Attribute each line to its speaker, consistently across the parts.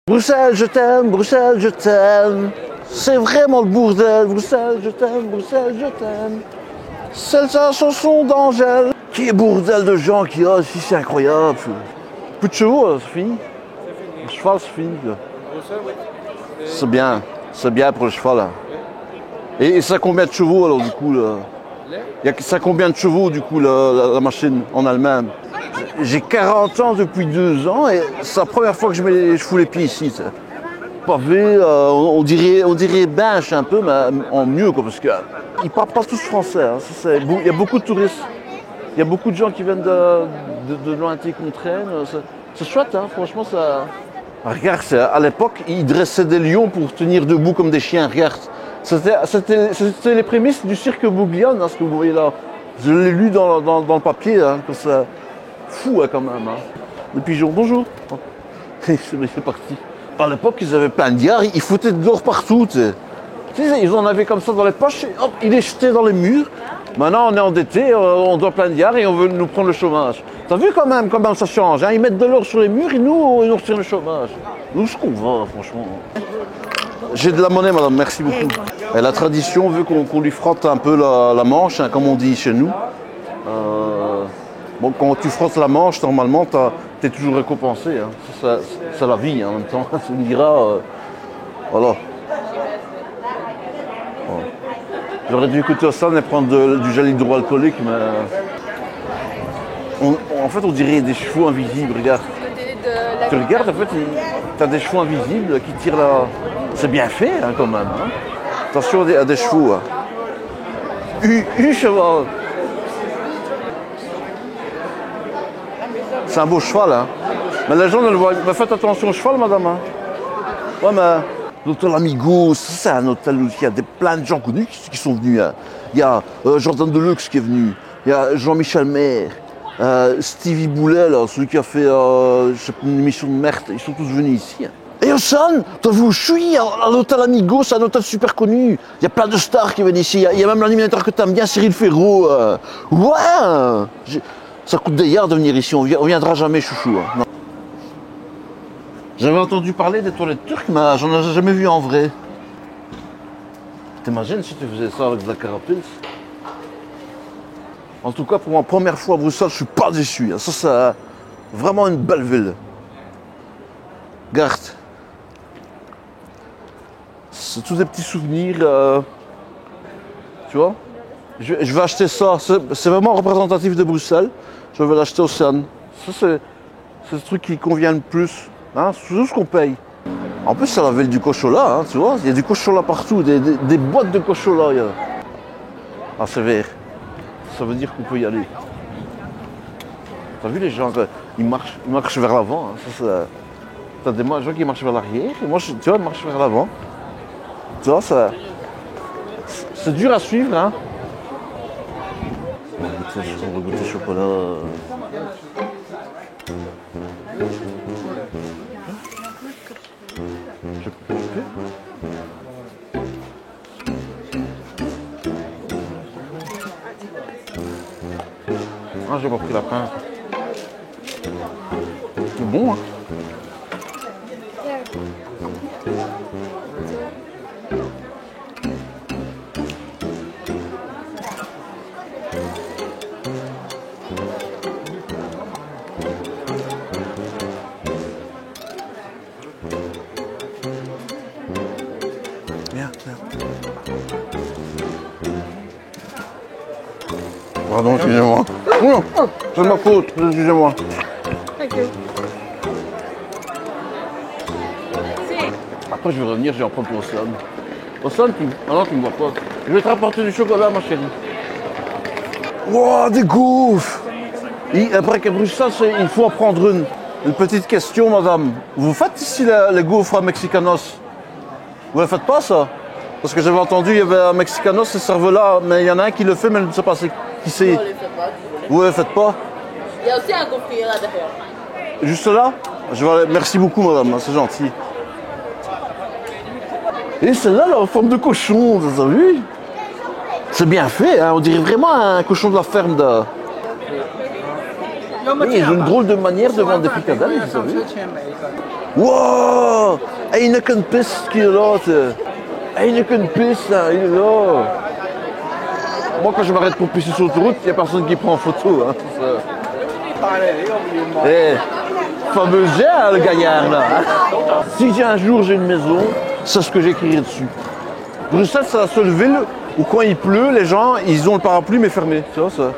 Speaker 1: Bruxelles, je t'aime, Bruxelles, je t'aime. C'est vraiment le bordel. Bruxelles, je t'aime, Bruxelles, je t'aime. C'est la chanson d'Angèle. Quel bordel de gens qu'il y a ici, c'est incroyable. Plus de chevaux, c'est fini. Le cheval, c'est fini. C'est bien pour le cheval. Là. Et ça a combien de chevaux alors du coup là? Ça a combien de chevaux du coup la machine en elle-même? J'ai 40 ans depuis 2 ans et c'est la première fois que je fous les pieds ici. Pavé, on dirait Binche un peu, mais en mieux quoi, parce qu'ils ne parlent pas tous français. Hein. Il y a beaucoup de touristes, il y a beaucoup de gens qui viennent de lointaines contrées. C'est chouette, hein, franchement ça. Regarde, à l'époque, ils dressaient des lions pour tenir debout comme des chiens. Regarde, c'était les prémices du cirque Bouglione, hein, ce que vous voyez là. Je l'ai lu dans le papier, hein, c'est fou hein, quand même. Hein. Le pigeon, bonjour. C'est parti. À l'époque, ils avaient plein de diarrhées, ils foutaient de l'or partout. Tu sais, ils en avaient comme ça dans les poches, et hop, ils les jetaient dans les murs. Maintenant, on est endetté, on doit plein de diarrhées et on veut nous prendre le chômage. T'as vu quand même ça change, hein. Ils mettent de l'or sur les murs et nous, ils nous retirent le chômage. Nous, ce qu'on va, franchement. J'ai de la monnaie, madame, merci beaucoup. Et la tradition veut qu'on lui frotte un peu la manche, hein, comme on dit chez nous. Bon, quand tu frottes la manche, normalement, t'es toujours récompensé. Hein. C'est la vie, hein, en même temps. Tu me diras, voilà. J'aurais dû écouter ça et prendre du gel hydroalcoolique, mais... en fait, on dirait des chevaux invisibles, regarde. Tu regardes, en fait, tu as des chevaux invisibles qui tirent la... C'est bien fait, hein, quand même. Hein. Attention à des chevaux. Hein. Cheval. C'est un beau cheval, hein. Mais les gens ne le voient pas. Faites attention au cheval, madame. Hein. Ouais, mais... L'hôtel Amigo, c'est un hôtel où il y a plein de gens connus qui sont venus. Hein. Il y a Jordan Deluxe qui est venu. Il y a Jean-Michel Maire. Stevie Boulet, là, celui qui a fait une émission de merde. Ils sont tous venus ici. Hein. Et Ossan, t'as vu où je suis? À l'hôtel Amigo, c'est un hôtel super connu. Il y a plein de stars qui viennent ici. Il y a même l'animateur que t'aimes bien, Cyril Ferraud. Ouais! Ça coûte des yards de venir ici. On viendra jamais, chouchou. Hein. J'avais entendu parler des toilettes turques, mais j'en ai jamais vu en vrai. T'imagines si tu faisais ça avec de la carapils? En tout cas, pour ma première fois à Bruxelles, je suis pas déçu. Ça, c'est vraiment une belle ville. Regarde. C'est tous des petits souvenirs. Tu vois? Je vais acheter ça. C'est vraiment représentatif de Bruxelles. Je vais l'acheter au CERN. Ça, c'est le truc qui convient le plus. Hein, c'est tout ce qu'on paye. En plus, c'est la ville du cochola, hein, tu vois. Il y a du cochola partout, des boîtes de cochola. Ah, c'est vert. Ça veut dire qu'on peut y aller. T'as vu les gens, ils marchent vers l'avant. Hein. T'as des gens qui marchent vers l'arrière, et moi, tu vois, ils marchent vers l'avant. Tu vois, c'est dur à suivre. Hein. On va goûter le chocolat. Je peux. Ah, j'ai pas pris la pinte. C'est bon, hein. Pardon, excusez-moi. Non, c'est de ma faute, excusez-moi. Après, je vais revenir, je vais en prendre pour Oslan. Oslan, maintenant tu me vois pas. Je vais te rapporter du chocolat, ma chérie. Wow, des gaufres! Et après qu'à Bruxelles, il faut en prendre une. Une petite question, madame. Vous faites ici les gaufres à Mexicanos? Vous ne faites pas ça? Parce que j'avais entendu, il y avait un Mexicanos, ce serveur-là, mais il y en a un qui le fait, mais je ne sais pas qui c'est.
Speaker 2: On ne le fait pas.
Speaker 1: Vous ne le faites pas?
Speaker 2: Il y a aussi un gaufrier là derrière.
Speaker 1: Juste là? Merci beaucoup, madame, c'est gentil. Et celle-là, là, en forme de cochon, vous avez vu? C'est bien fait, hein, on dirait vraiment un cochon de la ferme de... Oui, ils ont une drôle de manière de vendre des fricadelles, vous savez. Wow! il n'a qu'une piste qui est là. Il n'a qu'une piste, hein, il est là. Moi, quand je m'arrête pour pisser sur l'autoroute, il n'y a personne qui prend en photo. Hein, fameux gère, le gaillard, là. Hein. Si un jour j'ai une maison, c'est ce que j'écrirai dessus. Bruxelles, c'est la seule ville où quand il pleut, les gens, ils ont le parapluie mais fermé. Tu vois ça?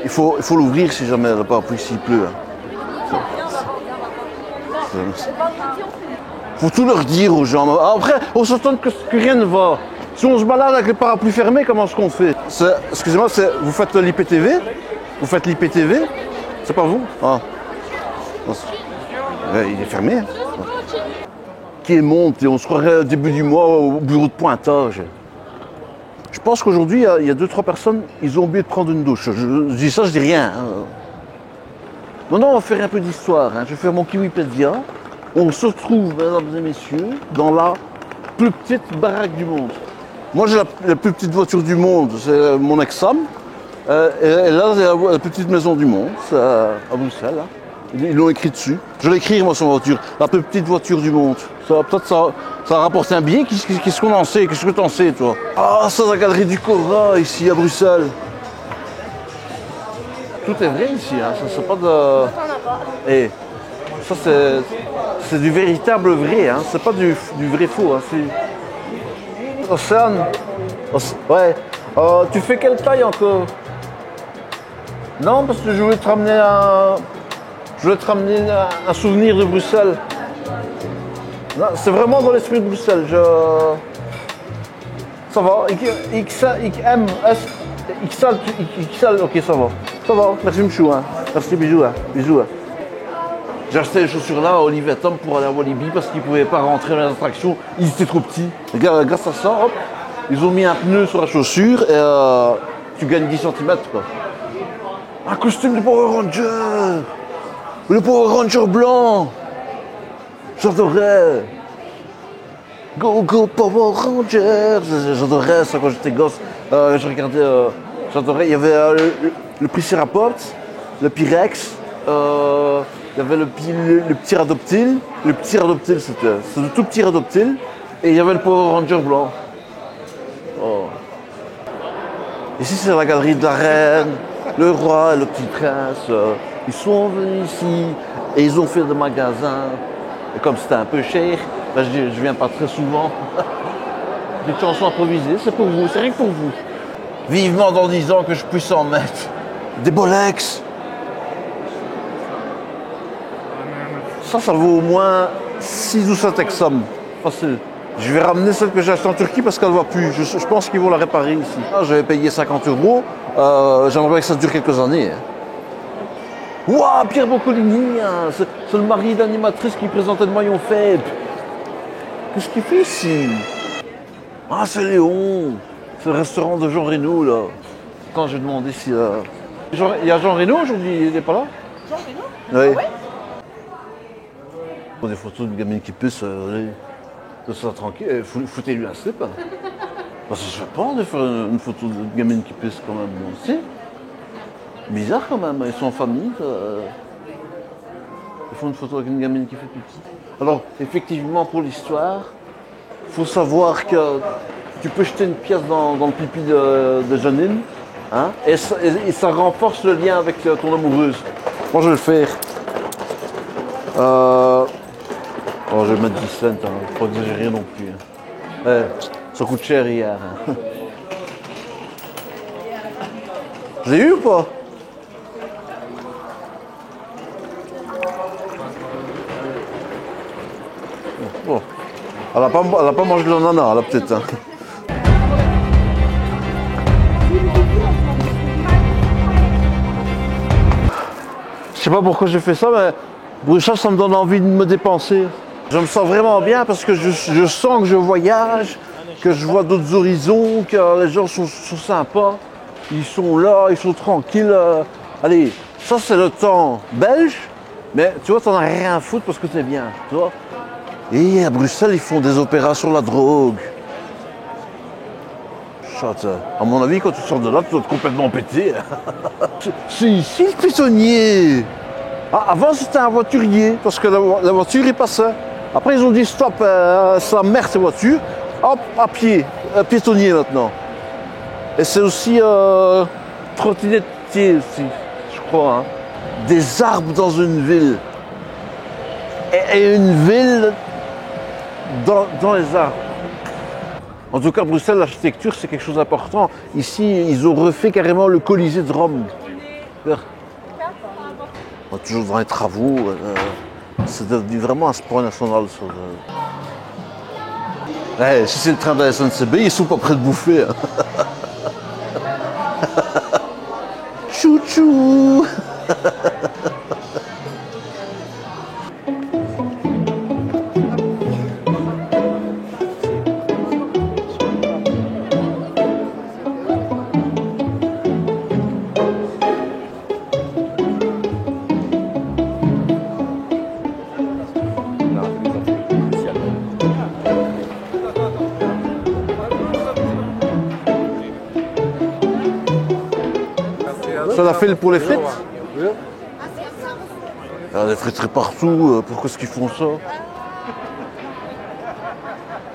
Speaker 1: Il faut l'ouvrir si jamais le parapluie s'il pleut. Hein. Faut tout leur dire aux gens. Après, on s'attend que rien ne va. Si on se balade avec le parapluie fermé, comment est-ce qu'on fait? Excusez-moi, vous faites l'IPTV? Vous faites l'IPTV? C'est pas vous? Ah. Il est fermé. Hein. Qui monte et on se croirait au début du mois au bureau de pointage. Je pense qu'aujourd'hui, il y a 2-3 personnes, ils ont oublié de prendre une douche. Je dis ça, je dis rien. Hein. Maintenant, on va faire un peu d'histoire. Hein. Je vais faire mon Kiwipédia. On se retrouve, mesdames et messieurs, dans la plus petite baraque du monde. Moi, j'ai la plus petite voiture du monde, c'est mon ex-Sam. Et là, c'est la plus petite maison du monde, c'est à Bruxelles. Hein. Ils l'ont écrit dessus. Je vais écrire, moi, sur ma voiture. La plus petite voiture du monde. Peut-être ça rapporte un billet. Qu'est-ce qu'on en sait? Qu'est-ce que tu en sais, toi? Ah, c'est la galerie du Cora, ici, à Bruxelles. Tout est vrai ici, hein. Ça, c'est pas de... Et ça, c'est du véritable vrai, hein. C'est pas du vrai faux, hein. C'est... Océane. Ouais. Tu fais quelle taille encore? Non, parce que je voulais te ramener un souvenir de Bruxelles. C'est vraiment dans l'esprit de Bruxelles. Ça va. XM, XL, ok, ça va. Ça va, merci Mchou. Hein. Merci, bisous. Hein. Bisous. Hein. J'ai acheté les chaussures là à Olivier Tom pour aller à Walibi parce qu'ils ne pouvaient pas rentrer dans les attractions. Ils étaient trop petits. Grâce à ça, hop, ils ont mis un pneu sur la chaussure et tu gagnes 10 cm. Quoi. Un costume de Power Ranger. Le Power Ranger blanc. J'adorais. Go Go Power Rangers. J'adorais ça quand j'étais gosse. Je regardais, j'adorais. Il y avait le Triceratops, le Pyrex. Il y avait le petit Radoptile. Le petit Radoptile, c'était le tout petit Radoptile. Et il y avait le Power Ranger blanc. Oh. Ici, c'est la galerie de la reine, le roi et le petit prince. Ils sont venus ici et ils ont fait des magasins. Et comme c'était un peu cher, ben je viens pas très souvent. Des chansons improvisées, c'est pour vous, c'est rien que pour vous. Vivement dans 10 ans que je puisse en mettre. Des Bolex. Ça vaut au moins 6 ou 7 exams. Facile. Je vais ramener celle que j'ai achetée en Turquie parce qu'elle ne va plus. Je pense qu'ils vont la réparer ici. Je vais payer 50 €. J'aimerais que ça dure quelques années. Waouh, Pierre Boccolini, hein, c'est le mari d'animatrice qui présentait le maillon faible. Qu'est-ce qu'il fait ici? Ah, c'est Léon. C'est le restaurant de Jean Reno, là. Quand j'ai demandé si... Il y a Jean Reno aujourd'hui, il n'est pas là?
Speaker 2: Jean Reno?
Speaker 1: Oui. Ah ouais? Pour des photos de gamine qui puisse aller de ça tranquille, foutez-lui un slip. Hein. Parce que je ne fais pas de faire une photo de gamine qui puisse quand même. Bon, si. Bizarre quand même, ils sont en famille. Ils font une photo avec une gamine qui fait pipi. Alors, effectivement, pour l'histoire, il faut savoir que tu peux jeter une pièce dans le pipi de Janine, hein, et ça renforce le lien avec ton amoureuse. Moi, je vais le faire. Oh, je vais mettre 10 cents, hein. Faut pas exagérer non plus. Hein. Ça coûte cher hier. Hein. Je l'ai eu ou pas? Oh. Elle a pas mangé de l'ananas, la petite. Hein. Je sais pas pourquoi j'ai fait ça, mais Bruxelles, ça me donne envie de me dépenser. Je me sens vraiment bien parce que je sens que je voyage, que je vois d'autres horizons, que les gens sont sympas. Ils sont là, ils sont tranquilles. Allez, ça c'est le temps belge, mais tu vois, t'en as rien à foutre parce que t'es bien, tu vois. Et à Bruxelles, ils font des opéras sur la drogue. Chut, à mon avis, quand tu sors de là, tu dois être complètement pété. C'est ici le prisonnier. Ah, avant, c'était un voiturier, parce que la voiture, il passait. Après, ils ont dit stop, c'est la merde, ces voitures. Hop, à pied, piétonnier maintenant. Et c'est aussi trottinettier aussi, je crois. Hein. Des arbres dans une ville. Et une ville dans les arbres. En tout cas, Bruxelles, l'architecture, c'est quelque chose d'important. Ici, ils ont refait carrément le Colisée de Rome. On est toujours dans les travaux. C'est devenu vraiment un sport national. Ouais, si c'est le train de la SNCB, ils sont pas prêts de bouffer. Hein. Chouchou. Ça l'a fait pour les frites? Oui. Il y a des friteries partout, pourquoi est-ce qu'ils font ça?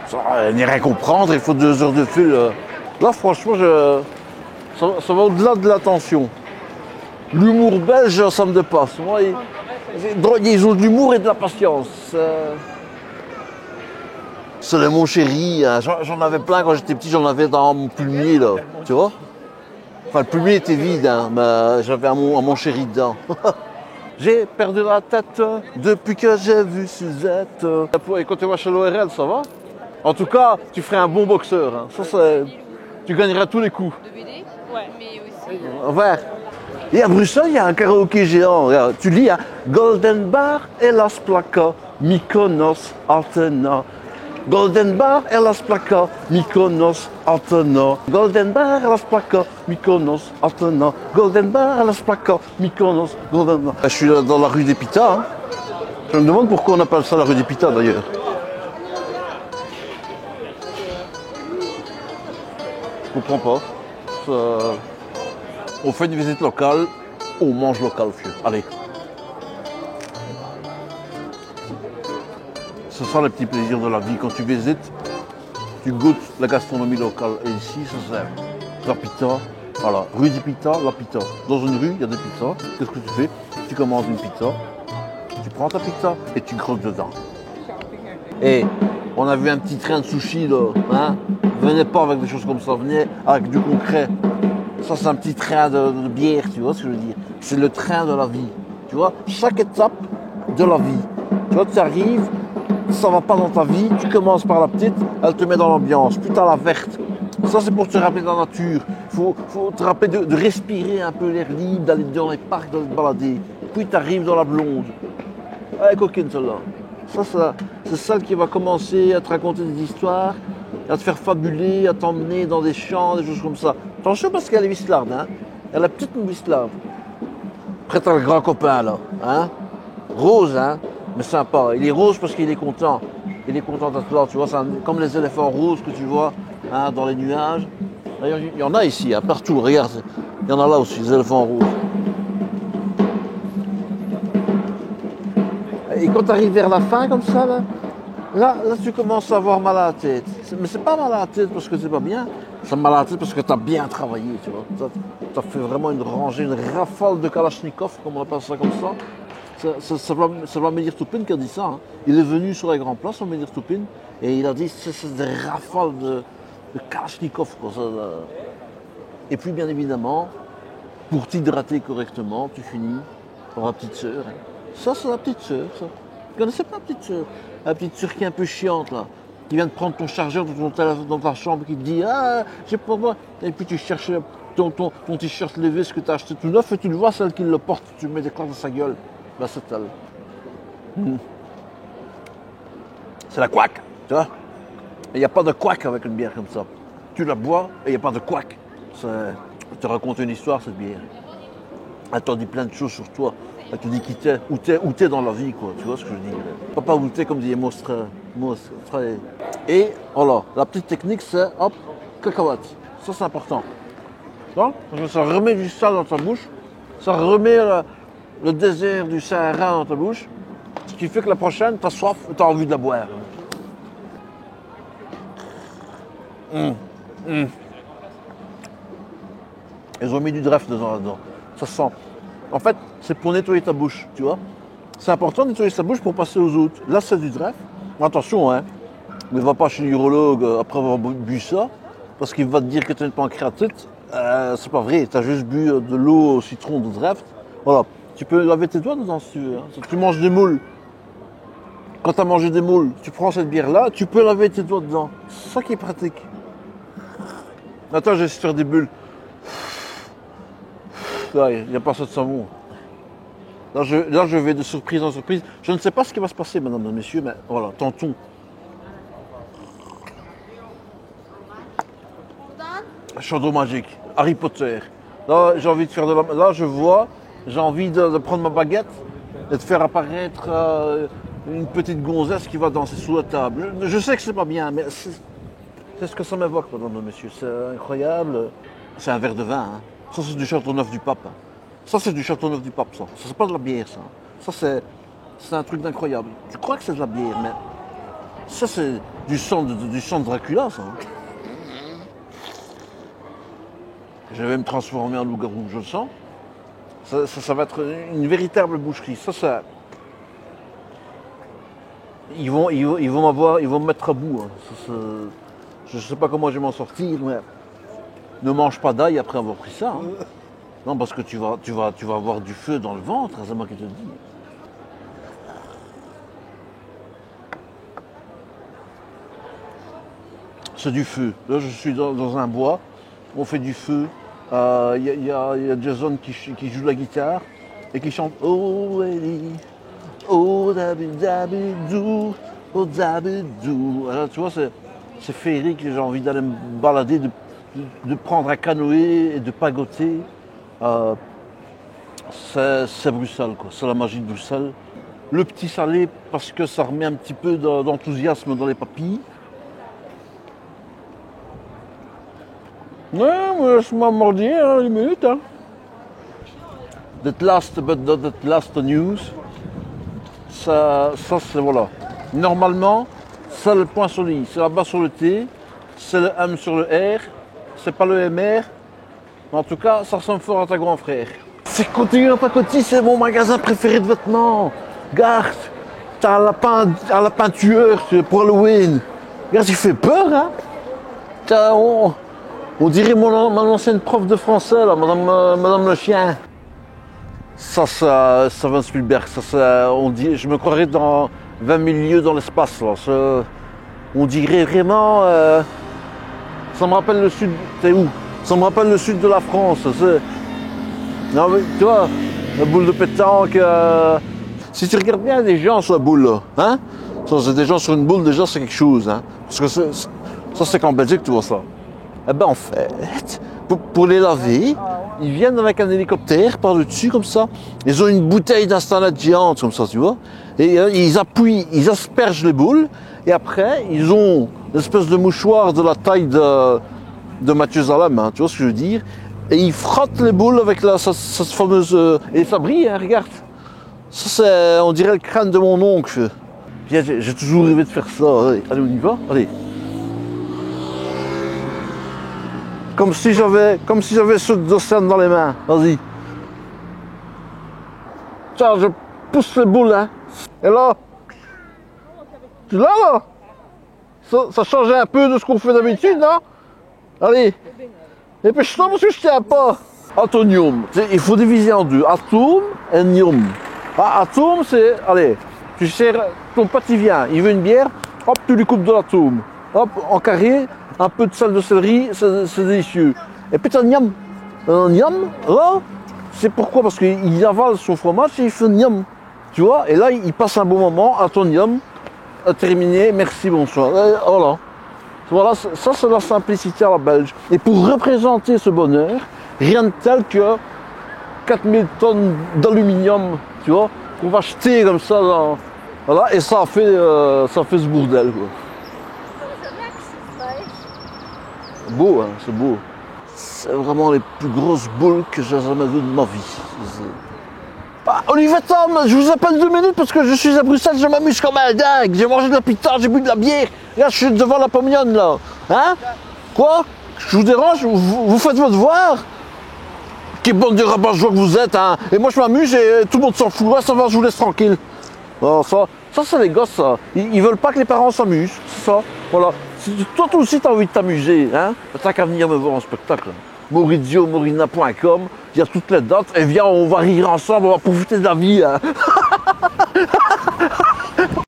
Speaker 1: Ça n'y rien comprendre, il faut 2 heures de fil. Là, franchement, ça va au-delà de l'attention. L'humour belge, ça me dépasse. Moi, ils ont de l'humour et de la patience. C'est le mon chéri, hein. J'en avais plein quand j'étais petit, j'en avais dans mon plumier, là, tu vois? Enfin, le plumier était vide, hein, mais j'avais un mon chéri dedans. J'ai perdu la tête depuis que j'ai vu Suzette. Et quand tu vas chez l'ORL, ça va? En tout cas, tu ferais un bon boxeur. Hein. Ça, tu gagneras tous les coups.
Speaker 2: De BD? Ouais. Mais aussi.
Speaker 1: Ouais. Et à Bruxelles, il y a un karaoké géant. Regarde, tu lis, hein, Golden Bar, Elas Plaka, Mykonos, Athena. Golden Bar, Elas Plaka, Mykonos, Athena. Golden Bar, Elas Plaka, Mykonos, Athena. Golden Bar, Elas Plaka, Mykonos, Golden Bar. Je suis dans la rue des Pitas. Hein. Je me demande pourquoi on appelle ça la rue des Pitas d'ailleurs. Je comprends pas. On fait une visite locale, on mange local, vieux. Allez. Ce sont les petits plaisirs de la vie. Quand tu visites, tu goûtes la gastronomie locale. Et ici, ça c'est la pita. Voilà, rue des Pitas, la pita. Dans une rue, il y a des pizzas. Qu'est-ce que tu fais? Tu commandes une pizza, tu prends ta pizza et tu croques dedans. Et on a vu un petit train de sushi là. Hein? Venez pas avec des choses comme ça, venez avec du concret. Ça, c'est un petit train de bière, tu vois ce que je veux dire? C'est le train de la vie. Tu vois, chaque étape de la vie. Tu vois, tu arrives, ça va pas dans ta vie, tu commences par la petite, elle te met dans l'ambiance, puis t'as la verte. Ça, c'est pour te rappeler de la nature. Il faut te rappeler de respirer un peu l'air libre, d'aller dans les parcs, d'aller te balader. Puis tu arrives dans la blonde. Elle est coquine, celle-là. Ça, c'est celle qui va commencer à te raconter des histoires, à te faire fabuler, à t'emmener dans des champs, des choses comme ça. Attention parce qu'elle est vislarde, hein. Elle est petite mais vislarde. Après, t'as le grand copain, là. Hein. Rose, hein. Mais sympa. Il est rose parce qu'il est content. Il est content d'être là, tu vois. C'est comme les éléphants roses que tu vois hein, dans les nuages. D'ailleurs, il y en a ici, hein, partout. Regarde, il y en a là aussi, les éléphants roses. Et quand tu arrives vers la fin comme ça, là, tu commences à avoir mal à la tête. Mais c'est pas mal à la tête parce que c'est pas bien. C'est mal à la tête parce que tu as bien travaillé, tu vois. Tu as fait vraiment une rangée, une rafale de Kalachnikov, comme on appelle ça comme ça. C'est Vladimir Toupin qui a dit ça. Hein. Il est venu sur la Grande Place, Vladimir Toupin, et il a dit c'est des rafales de Kalachnikov. Quoi, ça, et puis, bien évidemment, pour t'hydrater correctement, tu finis par la petite sœur. Hein. Ça, c'est la petite sœur, ça. Vous connaissez pas la petite sœur? La petite sœur qui est un peu chiante, là. Qui vient de prendre ton chargeur dans ta chambre, qui te dit « Ah, j'ai pas moi ». Et puis tu cherches ton t-shirt levé, ce que tu as acheté tout neuf, et tu le vois, celle qui le porte, tu mets des claques dans sa gueule. Ben, c'est elle. C'est la couac, tu vois. Il n'y a pas de couac avec une bière comme ça. Tu la bois et il n'y a pas de couac. Elle te raconte une histoire, cette bière. Elle t'en dit plein de choses sur toi. Elle te dit qui t'es, où t'es dans la vie, quoi. Tu vois ce que je dis? Pas où t'es, comme dit Mostra. Et voilà, la petite technique, c'est hop, cacahuète. Ça, c'est important. Donc, ça remet du sel dans ta bouche. Ça remet le désert du Sahara dans ta bouche, ce qui fait que la prochaine, t'as soif et t'as envie de la boire. Ils ont mis du draft dedans. Ça sent. En fait, c'est pour nettoyer ta bouche, tu vois. C'est important de nettoyer sa bouche pour passer aux autres. Là, c'est du draft. Attention, hein. Ne va pas chez l'urologue après avoir bu ça, parce qu'il va te dire que tu as une pancréatite. C'est pas vrai, tu as juste bu de l'eau au citron de draft. Voilà. Tu peux laver tes doigts dedans si tu veux. Hein. Si tu manges des moules. Quand tu as mangé des moules, tu prends cette bière-là, tu peux laver tes doigts dedans. C'est ça qui est pratique. Attends, je vais essayer de faire des bulles. Là, il n'y a pas ça de savon. Là, je vais de surprise en surprise. Je ne sais pas ce qui va se passer, mesdames et messieurs, mais voilà, tentons. Chaudron magique, Harry Potter. Là, j'ai envie de faire de la... Là, je vois, j'ai envie de prendre ma baguette et de faire apparaître une petite gonzesse qui va danser sous la table. Je sais que c'est pas bien, mais c'est ce que ça m'évoque, mesdames et messieurs. C'est incroyable. C'est un verre de vin. Hein. Ça, c'est du Châteauneuf du Pape. Hein. Ça, c'est du Châteauneuf du Pape, ça. Ça, c'est pas de la bière, ça. Ça, c'est un truc d'incroyable. Tu crois que c'est de la bière, mais ça, c'est du sang de Dracula, ça. Hein. Je vais me transformer en loup-garou, je le sens. Ça va être une véritable boucherie. Ça... Ils vont me mettre à bout. Hein. Je ne sais pas comment je vais m'en sortir, mais ne mange pas d'ail après avoir pris ça. Hein. Non, parce que tu vas avoir du feu dans le ventre, c'est moi qui te le dis. C'est du feu. Là, je suis dans un bois, on fait du feu. Il y a Jason qui joue de la guitare et qui chante Oh Ellie, oh dabidabidou, oh dabidou. Alors tu vois, c'est féerique, j'ai envie d'aller me balader, de prendre un canoë et de pagoter. C'est Bruxelles, quoi. C'est la magie de Bruxelles. Le petit salé parce que ça remet un petit peu d'enthousiasme dans les papilles. Ouais, moi je m'en mordi à la minute. Hein. That last but not that last news. Ça c'est voilà. Normalement, c'est le point sur le i, c'est la bas sur le t, c'est le m sur le r, c'est pas le mr. Mais en tout cas, ça ressemble fort à ta grand frère. C'est Continue en Pacotille, c'est mon magasin préféré de vêtements. Garde, t'as un lapin tueur pour Halloween. Regarde, il fait peur, hein. On dirait mon ancienne prof de français, là, Madame le Chien. Ça va Spielberg. Je me croirais dans 20 000 lieues dans l'espace. On dirait vraiment... ça me rappelle le sud... T'es où? Ça me rappelle le sud de la France. Non, mais, tu vois, la boule de pétanque... Si tu regardes bien des gens sur la boule, là, hein? Ça, c'est des gens sur une boule, déjà, c'est quelque chose. Hein? Parce que ça, c'est qu'en Belgique, tu vois ça. Eh ben en fait, pour les laver, ils viennent avec un hélicoptère par le dessus comme ça. Ils ont une bouteille d'installate géante comme ça, tu vois. Et ils appuient, ils aspergent les boules. Et après, ils ont une espèce de mouchoir de la taille de Mathusalem, hein, tu vois ce que je veux dire. Et ils frottent les boules avec cette fameuse... et ça brille, hein, regarde. Ça, c'est, on dirait le crâne de mon oncle. J'ai toujours rêvé de faire ça. Allez, on y va. Allez. Comme si j'avais ce dossier dans les mains. Vas-y. Tiens, je pousse les boules, hein. Et là, tu l'as là? Ça changeait un peu de ce qu'on fait d'habitude, non? Allez. Dépêche-toi parce que je tiens pas. Atonium. Il faut diviser en deux. Atome et nium. Atome, c'est... Allez, tu sers... Ton pote, il vient. Il veut une bière. Hop, tu lui coupes de l'atome. Hop, en carré. Un peu de sel de céleri, c'est délicieux. Et puis t'as niam. Niam, là, c'est pourquoi? Parce qu'il avale son fromage et il fait niam. Tu vois? Et là, il passe un bon moment. À ton niam, terminé, merci, bonsoir. Et voilà. Voilà, ça c'est la simplicité à la belge. Et pour représenter ce bonheur, rien de tel que 4000 tonnes d'aluminium, tu vois, qu'on va jeter comme ça dans... Voilà, et ça fait ce bordel, quoi. Beau, hein, c'est beau. C'est vraiment les plus grosses boules que j'ai jamais vues de ma vie. Ah, Olivier Tom, je vous appelle 2 minutes parce que je suis à Bruxelles, je m'amuse comme un dingue. J'ai mangé de la pita, j'ai bu de la bière. Là, je suis devant la pomignonne, là. Hein? Quoi? Je vous dérange? Vous faites votre devoir? Quelle bande de rabat-joie que vous êtes, hein? Et moi, je m'amuse et tout le monde s'en fout. Ouais, ça va, je vous laisse tranquille. Oh, ça c'est les gosses, ça. Ils veulent pas que les parents s'amusent, c'est ça. Voilà. Toi aussi, t'as envie de t'amuser, hein? T'as qu'à venir me voir en spectacle. Maurizio-morina.com, il y a toutes les dates. Et viens, on va rire ensemble, on va profiter de la vie, hein?